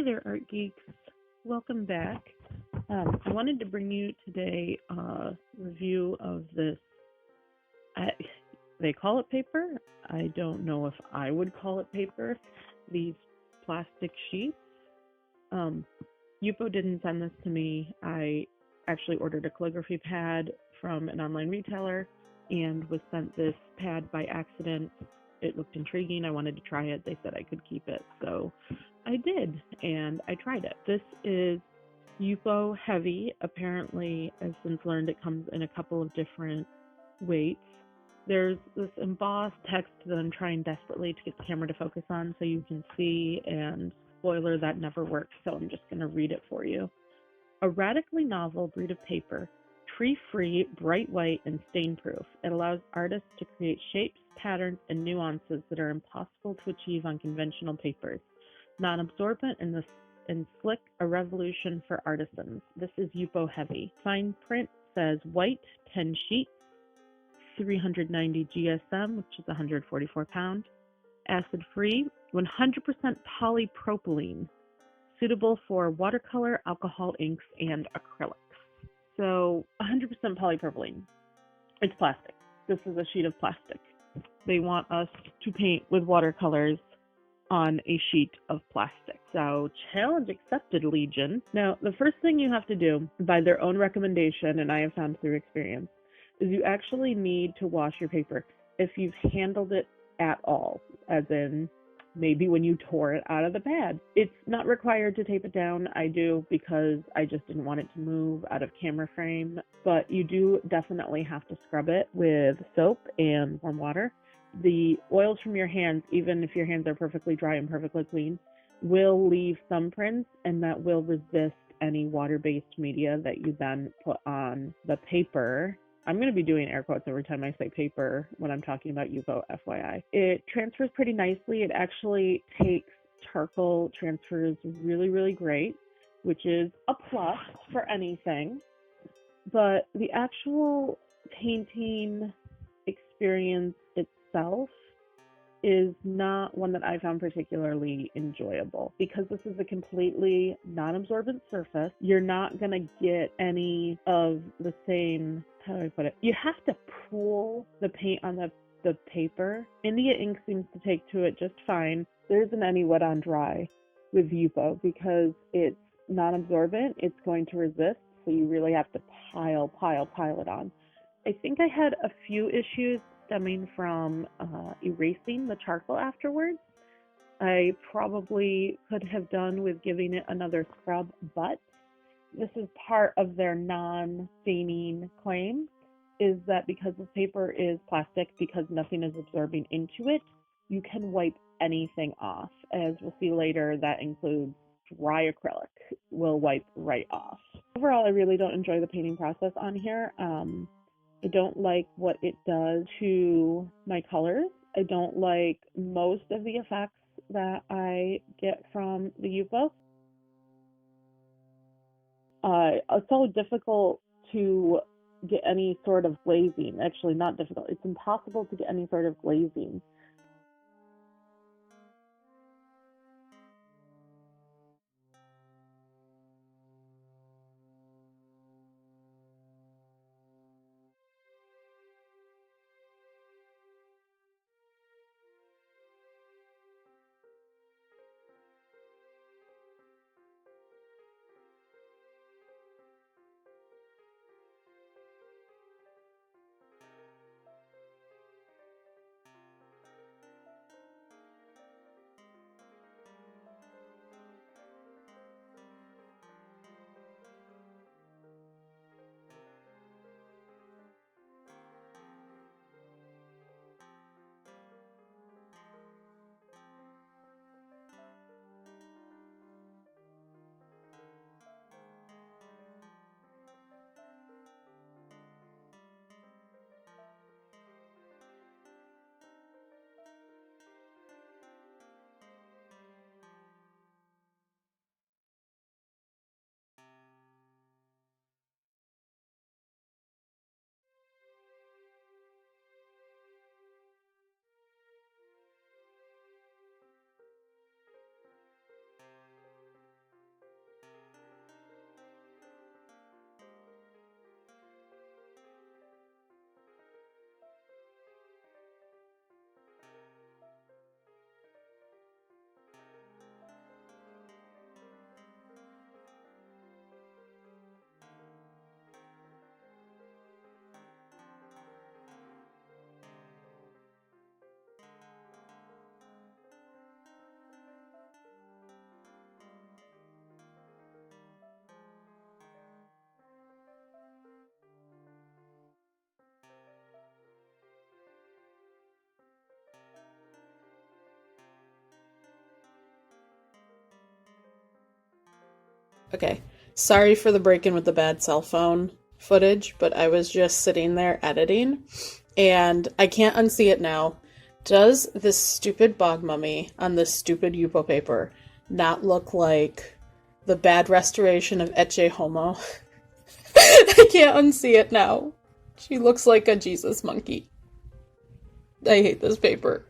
Hey there, Art Geeks. Welcome back. I wanted to bring you today a review of this. They call it paper. I don't know if I would call it paper. These plastic sheets. Yupo didn't send this to me. I actually ordered a calligraphy pad from an online retailer and was sent this pad by accident. It looked intriguing. I wanted to try it. They said I could keep it, so I did, and I tried it. This is Yupo Heavy. Apparently, I've since learned it comes in a couple of different weights. There's this embossed text that I'm trying desperately to get the camera to focus on so you can see, and spoiler, that never works, so I'm just going to read it for you. A radically novel breed of paper, tree-free, bright white, and stain-proof. It allows artists to create shapes, patterns, and nuances that are impossible to achieve on conventional papers. Non-absorbent and slick, a revolution for artisans. This is Yupo Heavy. Fine print says white, 10 sheets, 390 GSM, which is 144 pound. Acid-free, 100% polypropylene. Suitable for watercolor, alcohol inks, and acrylics. So 100% polypropylene. It's plastic. This is a sheet of plastic. They want us to paint with watercolors on a sheet of plastic. So challenge accepted, Legion. Now, the first thing you have to do, by their own recommendation, and I have found through experience, is you actually need to wash your paper if you've handled it at all, as in maybe when you tore it out of the pad. It's not required to tape it down. I do because I just didn't want it to move out of camera frame, but you do definitely have to scrub it with soap and warm water. The oils from your hands, even if your hands are perfectly dry and perfectly clean, will leave thumbprints, and that will resist any water-based media that you then put on the paper. I'm going to be doing air quotes every time I say paper when I'm talking about Yupo, FYI. It transfers pretty nicely. It actually takes charcoal, transfers really, really great, which is a plus for anything. But the actual painting experience itself is not one that I found particularly enjoyable because this is a completely non-absorbent surface. You're not going to get any of the same, how do I put it? You have to pool the paint on the paper. India ink seems to take to it just fine. There isn't any wet on dry with Yupo because it's non-absorbent. It's going to resist, so you really have to pile it on. I think I had a few issues stemming from erasing the charcoal afterwards. I probably could have done with giving it another scrub, but this is part of their non-staining claim, is that because the paper is plastic, because nothing is absorbing into it, you can wipe anything off. As we'll see later, that includes dry acrylic, will wipe right off. Overall, I really don't enjoy the painting process on here. I don't like what it does to my colors. I don't like most of the effects that I get from the Yupo. It's so difficult to get any sort of glazing. Actually, not difficult. It's impossible to get any sort of glazing. Okay, sorry for the break-in with the bad cell phone footage, but I was just sitting there editing, and I can't unsee it now. Does this stupid bog mummy on this stupid Yupo paper not look like the bad restoration of Ecce Homo? I can't unsee it now. She looks like a Jesus monkey. I hate this paper.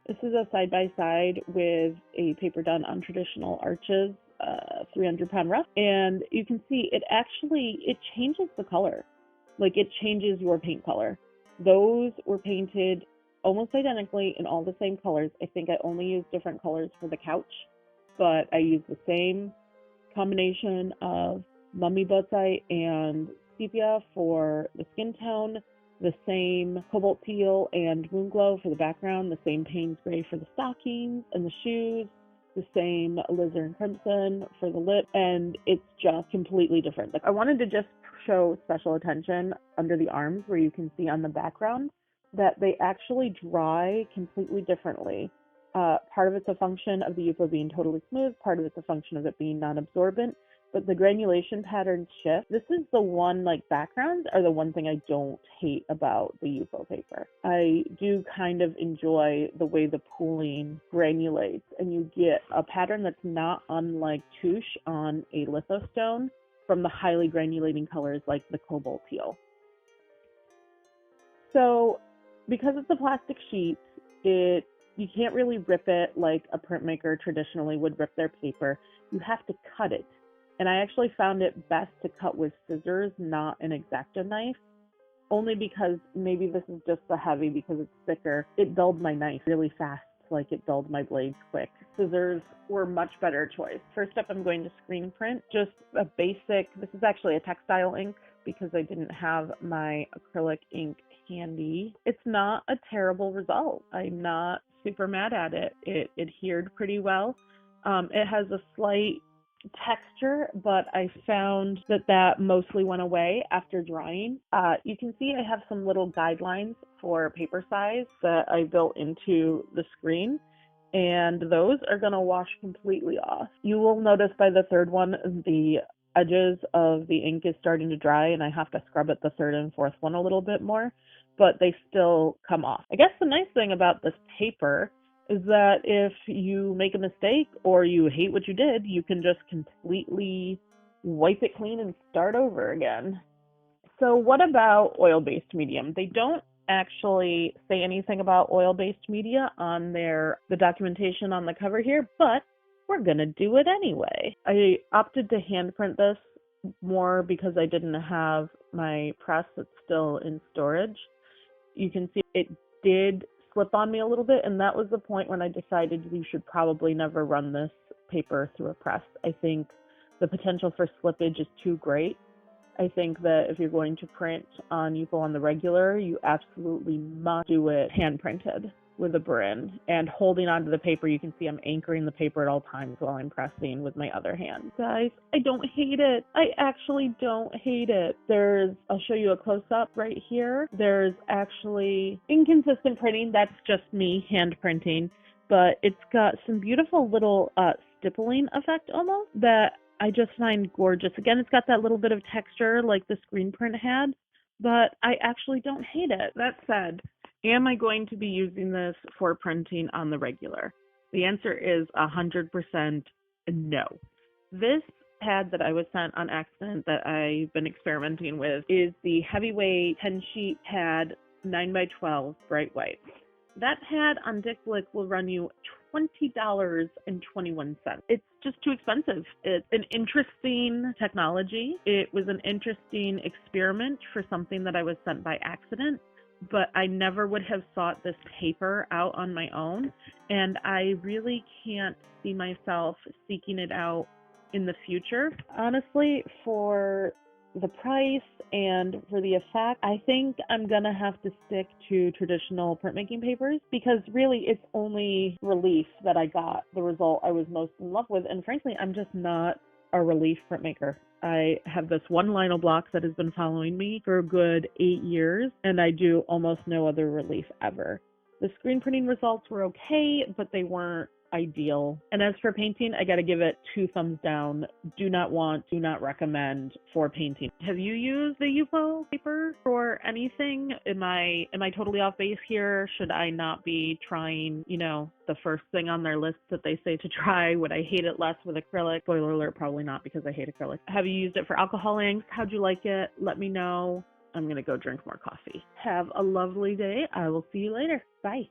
This is a side-by-side with a paper done on traditional arches, 300-pound rough, and you can see it changes the color. Like, it changes your paint color. Those were painted almost identically in all the same colors. I think I only used different colors for the couch, but I used the same combination of mummy bauxite and sepia for the skin tone, the same cobalt teal and moonglow for the background, the same Payne's gray for the stockings and the shoes, the same alizarin crimson for the lip, and it's just completely different. Like, I wanted to just show special attention under the arms where you can see on the background that they actually dry completely differently. Part of it's a function of the Yupo being totally smooth, part of it's a function of it being non-absorbent, but the granulation patterns shift. This is the one, like, backgrounds are the one thing I don't hate about the Yupo paper. I do kind of enjoy the way the pooling granulates, and you get a pattern that's not unlike touche on a lithostone from the highly granulating colors like the cobalt teal. So because it's a plastic sheet, you can't really rip it like a printmaker traditionally would rip their paper. You have to cut it. And I actually found it best to cut with scissors, not an X-Acto knife, only because maybe this is just the heavy because it's thicker. It dulled my knife really fast, like it dulled my blades quick. Scissors were a much better choice. First up, I'm going to screen print, just a basic, this is actually a textile ink because I didn't have my acrylic ink handy. It's not a terrible result. I'm not super mad at it. It adhered pretty well. It has a slight texture, but I found that mostly went away after drying. You can see I have some little guidelines for paper size that I built into the screen, and those are going to wash completely off. You will notice by the third one, the edges of the ink is starting to dry, and I have to scrub at the third and fourth one a little bit more, but they still come off. I guess the nice thing about this paper is that if you make a mistake or you hate what you did, you can just completely wipe it clean and start over again. So what about oil-based medium? They don't actually say anything about oil-based media on the documentation on the cover here, but we're gonna do it anyway. I opted to hand print this more because I didn't have my press that's still in storage. You can see it did slip on me a little bit, and that was the point when I decided you should probably never run this paper through a press. I think the potential for slippage is too great. I think that if you're going to print on Yupo on the regular, you absolutely must do it hand printed with a Brin and holding onto the paper. You can see I'm anchoring the paper at all times while I'm pressing with my other hand. Guys, I don't hate it. I actually don't hate it. I'll show you a close-up right here. There's actually inconsistent printing. That's just me hand printing, but it's got some beautiful little stippling effect almost that I just find gorgeous. Again, it's got that little bit of texture like the screen print had, but I actually don't hate it. That said, am I going to be using this for printing on the regular? The answer is 100% no. This pad that I was sent on accident that I've been experimenting with is the Heavyweight 10-sheet pad 9x12 bright white. That pad on Dick Blick will run you $20.21. It's just too expensive. It's an interesting technology. It was an interesting experiment for something that I was sent by accident, but I never would have sought this paper out on my own, and I really can't see myself seeking it out in the future. Honestly, for the price and for the effect, I think I'm gonna have to stick to traditional printmaking papers because really it's only relief that I got the result I was most in love with, and frankly, I'm just not a relief printmaker. I have this one lino block that has been following me for a good 8 years, and I do almost no other relief ever. The screen printing results were okay, but they weren't ideal. And as for painting, I gotta give it 2 thumbs down. Do not recommend for painting. Have you used the Yupo paper for anything? Am I totally off base here? Should I not be trying, the first thing on their list that they say to try? Would I hate it less with acrylic? Spoiler alert, probably not, because I hate acrylic. Have you used it for alcohol inks? How'd you like it? Let me know. I'm gonna go drink more coffee. Have a lovely day. I will see you later. Bye.